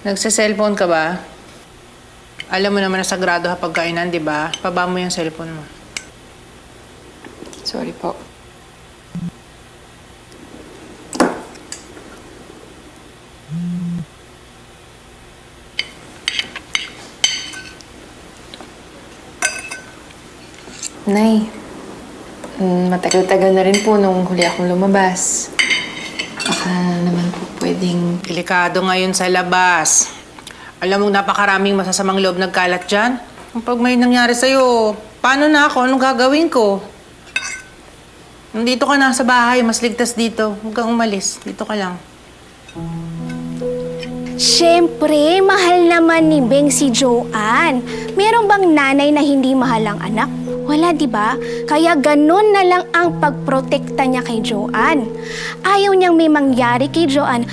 Nagsa-cellphone ka ba? Alam mo naman na sagrado ha pagkainan, di ba? Paba mo yung cellphone mo. Sorry po. Nay, matagal-tagal na rin po nung huli akong lumabas. Baka naman po pwedeng... Delikado ngayon sa labas. Alam mo, napakaraming masasamang loob nagkalat dyan. Kapag may nangyari sa'yo, paano na ako? Anong gagawin ko? Nandito ka na sa bahay, mas ligtas dito. Huwag kang umalis. Dito ka lang. Siyempre, mahal naman ni Beng si Joanne. Meron bang nanay na hindi mahal ang anak? Wala, di ba? Kaya ganun na lang ang pagprotekta niya kay Joanne. Ayaw niyang may mangyari kay Joanne